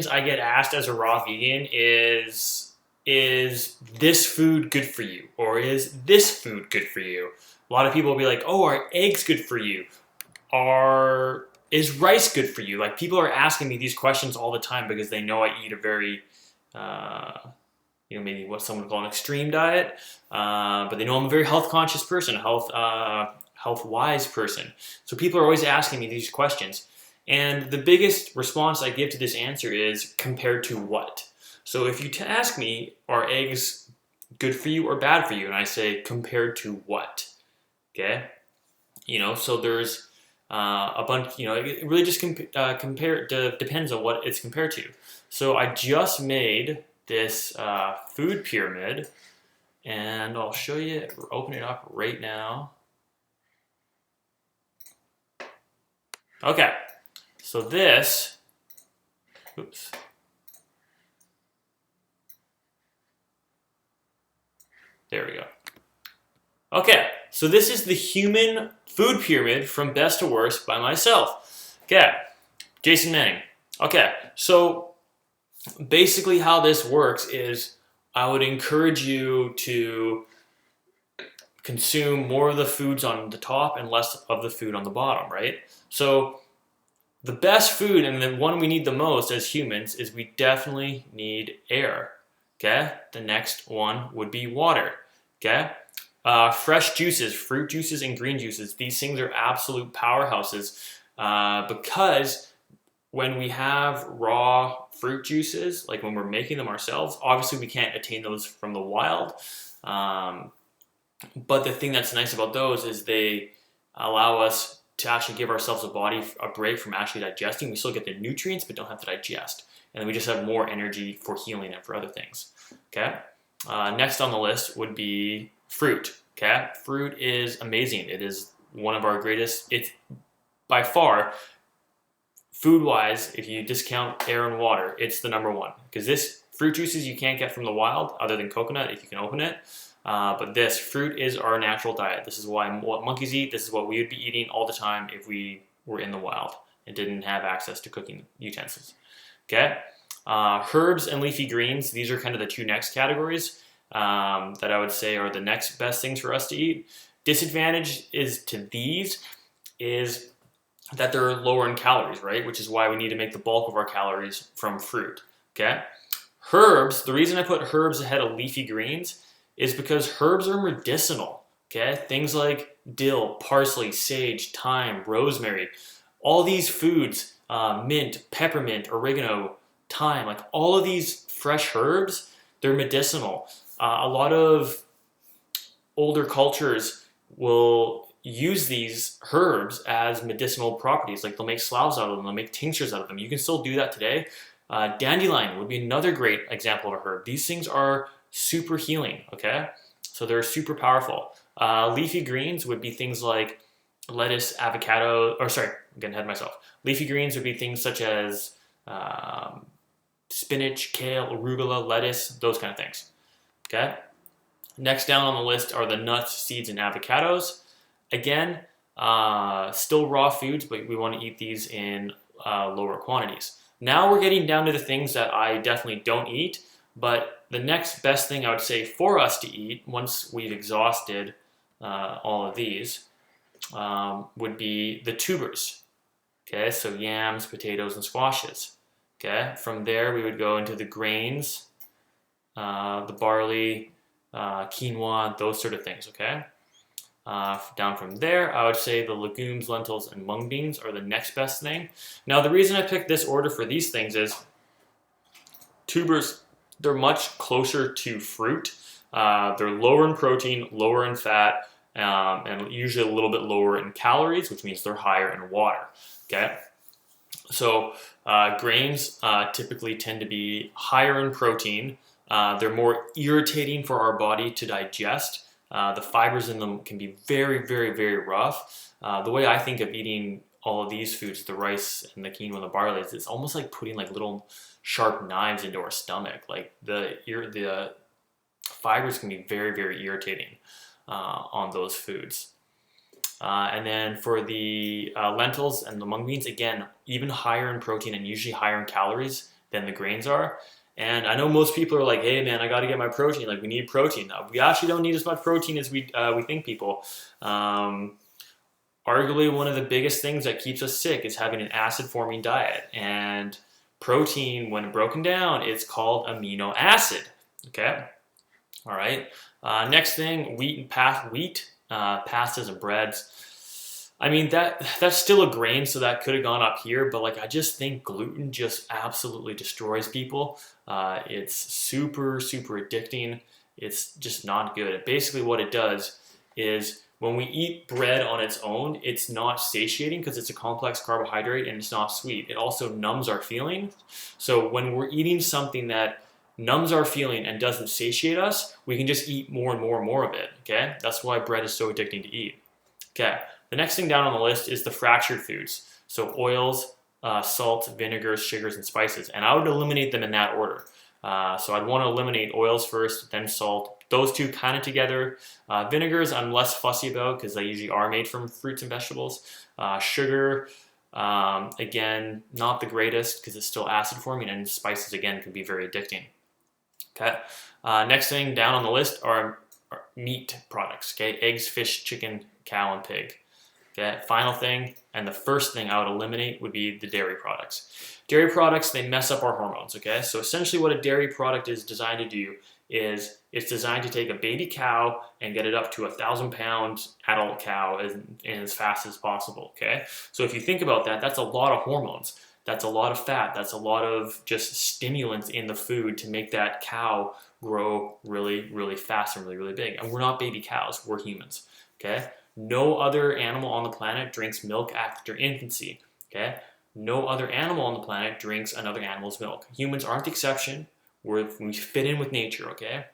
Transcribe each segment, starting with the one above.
I get asked as a raw vegan is this food good for you, or is this food good for you? A lot of people will be like, oh, are eggs good for you? Are Is rice good for you? Like, people are asking me these questions all the time because they know I eat a very uh, maybe what someone would call an extreme diet, but they know I'm a very health conscious person, health wise person. So people are always asking me these questions, and the biggest response I give to this answer is compared to what. So if you ask me, are eggs good for you or bad for you, and I say compared to what, okay? So there's a bunch. It really just depends on what it's compared to. So I just made this food pyramid, and I'll show you. Open it up right now. Okay, so this. Oops. There we go. Okay, so this is the human food pyramid from best to worst by myself. Okay, Jason Manning. Okay, so basically how this works is I would encourage you to consume more of the foods on the top and less of the food on the bottom, right? So the best food, and the one we need the most as humans, is we definitely need air. Okay, the next one would be water. Okay, fresh juices, fruit juices and green juices, these things are absolute powerhouses because when we have raw fruit juices, like when we're making them ourselves, obviously we can't attain those from the wild. But the thing that's nice about those is they allow us to actually give ourselves a break from actually digesting. We still get the nutrients, but don't have to digest. And then we just have more energy for healing and for other things. Okay. Next on the list would be fruit. Okay. Fruit is amazing. It is one of our greatest, it's by far, food-wise, if you discount air and water, it's the number one. Because this fruit juices you can't get from the wild other than coconut if you can open it. But this fruit is our natural diet. This is what monkeys eat. This is what we would be eating all the time if we were in the wild and didn't have access to cooking utensils. Okay, herbs and leafy greens. These are kind of the two next categories that I would say are the next best things for us to eat. Disadvantage is to these is that they're lower in calories, right? Which is why we need to make the bulk of our calories from fruit. Okay, herbs. The reason I put herbs ahead of leafy greens is because herbs are medicinal, okay? Things like dill, parsley, sage, thyme, rosemary, all these foods, mint, peppermint, oregano, thyme, like all of these fresh herbs, they're medicinal. A lot of older cultures will use these herbs as medicinal properties, like they'll make sloughs out of them, they'll make tinctures out of them. You can still do that today. Dandelion would be another great example of a herb. These things are super healing, okay? So they're super powerful. Leafy greens would be things like lettuce, avocado, or sorry, I'm getting ahead of myself. Leafy greens would be things such as spinach, kale, arugula, lettuce, those kind of things, okay? Next down on the list are the nuts, seeds, and avocados. Again, still raw foods, but we want to eat these in lower quantities. Now we're getting down to the things that I definitely don't eat, but the next best thing I would say for us to eat once we've exhausted all of these would be the tubers. Okay, so yams, potatoes, and squashes. Okay, from there we would go into the grains, the barley, quinoa, those sort of things. Okay, down from there, I would say the legumes, lentils, and mung beans are the next best thing. Now, the reason I picked this order for these things is tubers, they're much closer to fruit. They're lower in protein, lower in fat, and usually a little bit lower in calories, which means they're higher in water. Okay, so grains typically tend to be higher in protein. They're more irritating for our body to digest. The fibers in them can be very, very, very rough. The way I think of eating all of these foods, the rice and the quinoa and the barley, is it's almost like putting like little sharp knives into our stomach. Like the fibers can be very, very irritating on those foods. And then for the lentils and the mung beans, again, even higher in protein and usually higher in calories than the grains are. And I know most people are like, hey man, I got to get my protein. Like we need protein. We actually don't need as much protein as we think people. Arguably one of the biggest things that keeps us sick is having an acid forming diet. And protein, when broken down, it's called amino acid. Okay. All right. Next thing, pastas and breads. I mean, that's still a grain, so that could have gone up here, but like I just think gluten just absolutely destroys people. It's super, super addicting. It's just not good. Basically what it does is when we eat bread on its own, it's not satiating because it's a complex carbohydrate and it's not sweet. It also numbs our feeling. So when we're eating something that numbs our feeling and doesn't satiate us, we can just eat more and more and more of it, okay? That's why bread is so addicting to eat. Okay, the next thing down on the list is the fractured foods. So oils, salt, vinegars, sugars, and spices. And I would eliminate them in that order. So I'd want to eliminate oils first, then salt. Those two kind of together. Vinegars I'm less fussy about because they usually are made from fruits and vegetables. Sugar, again, not the greatest because it's still acid forming, and spices, again, can be very addicting. Okay. Next thing down on the list are meat products. Okay, eggs, fish, chicken, cow, and pig. Okay, final thing, and the first thing I would eliminate would be the dairy products. Dairy products, they mess up our hormones, okay? So essentially what a dairy product is designed to do is it's designed to take a baby cow and get it up to 1,000-pound adult cow as fast as possible, okay? So if you think about that, that's a lot of hormones. That's a lot of fat. That's a lot of just stimulants in the food to make that cow grow really, really fast and really, really big. And we're not baby cows, we're humans, okay? No other animal on the planet drinks milk after infancy, okay? No other animal on the planet drinks another animal's milk. Humans aren't the exception. We fit in with nature, okay?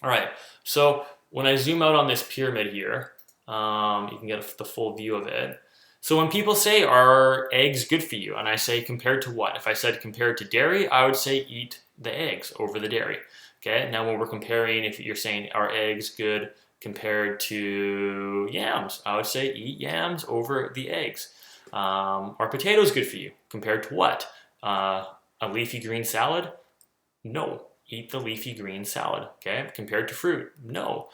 All right, so when I zoom out on this pyramid here, you can get the full view of it. So when people say, are eggs good for you? And I say, compared to what? If I said compared to dairy, I would say eat the eggs over the dairy, okay? Now when we're comparing, if you're saying, are eggs good compared to yams, I would say eat yams over the eggs. Are potatoes good for you? Compared to what? A leafy green salad? No. Eat the leafy green salad, okay? Compared to fruit? No.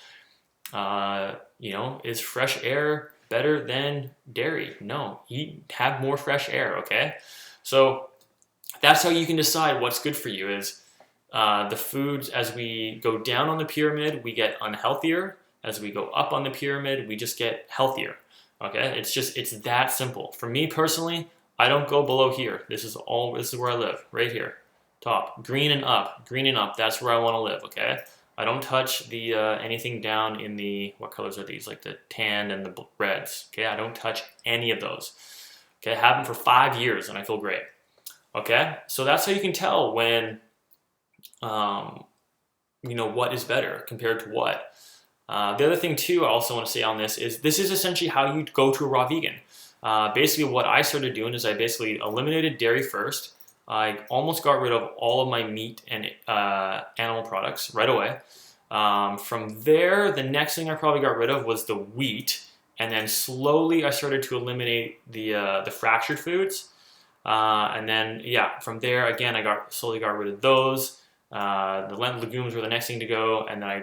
Is fresh air better than dairy? No. Have more fresh air, okay? So that's how you can decide what's good for you is the foods, as we go down on the pyramid, we get unhealthier. As we go up on the pyramid, we just get healthier. Okay, it's that simple. For me personally, I don't go below here. This is where I live, right here, top, green and up. That's where I want to live. Okay, I don't touch the anything down in the, what colors are these? Like the tan and the reds. Okay, I don't touch any of those. Okay, I have them for 5 years and I feel great. Okay, so that's how you can tell when, what is better compared to what. The other thing too I also want to say on this is essentially how you go to a raw vegan. Basically what I started doing is I basically eliminated dairy first. I almost got rid of all of my meat and animal products right away. From there, the next thing I probably got rid of was the wheat, and then slowly I started to eliminate the fractured foods. And then from there again I slowly got rid of those. The legumes were the next thing to go, and then I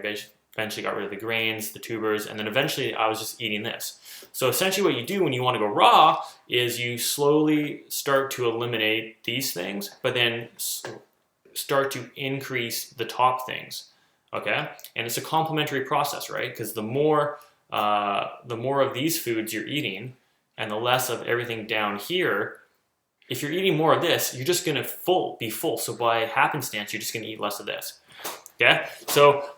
eventually got rid of the grains, the tubers, and then eventually I was just eating this. So essentially what you do when you want to go raw is you slowly start to eliminate these things, but then start to increase the top things, okay? And it's a complementary process, right? Because the more of these foods you're eating and the less of everything down here, if you're eating more of this, you're just going to be full. So by happenstance, you're just going to eat less of this, okay? So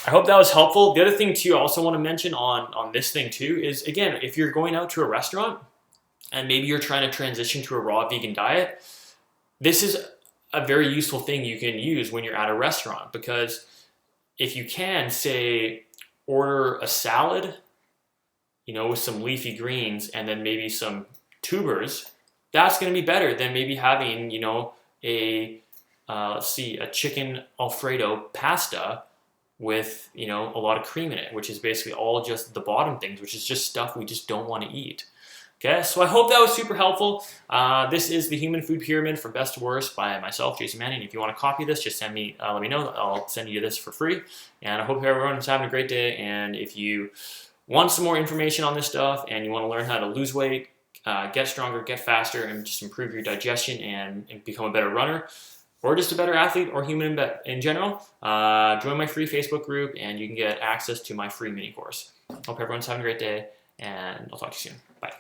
I hope that was helpful. The other thing too I also want to mention on this thing too is, again, if you're going out to a restaurant and maybe you're trying to transition to a raw vegan diet, this is a very useful thing you can use when you're at a restaurant, because if you can, say, order a salad, with some leafy greens and then maybe some tubers, that's going to be better than maybe having, a chicken Alfredo pasta with, a lot of cream in it, which is basically all just the bottom things, which is just stuff we just don't want to eat. Okay, so I hope that was super helpful. This is the Human Food Pyramid from Best to Worst by myself, Jason Manning. If you want to copy this, just let me know. I'll send you this for free. And I hope everyone's having a great day. And if you want some more information on this stuff and you want to learn how to lose weight, get stronger, get faster, and just improve your digestion and become a better runner, or just a better athlete or human in general, join my free Facebook group and you can get access to my free mini course. Hope everyone's having a great day, and I'll talk to you soon. Bye.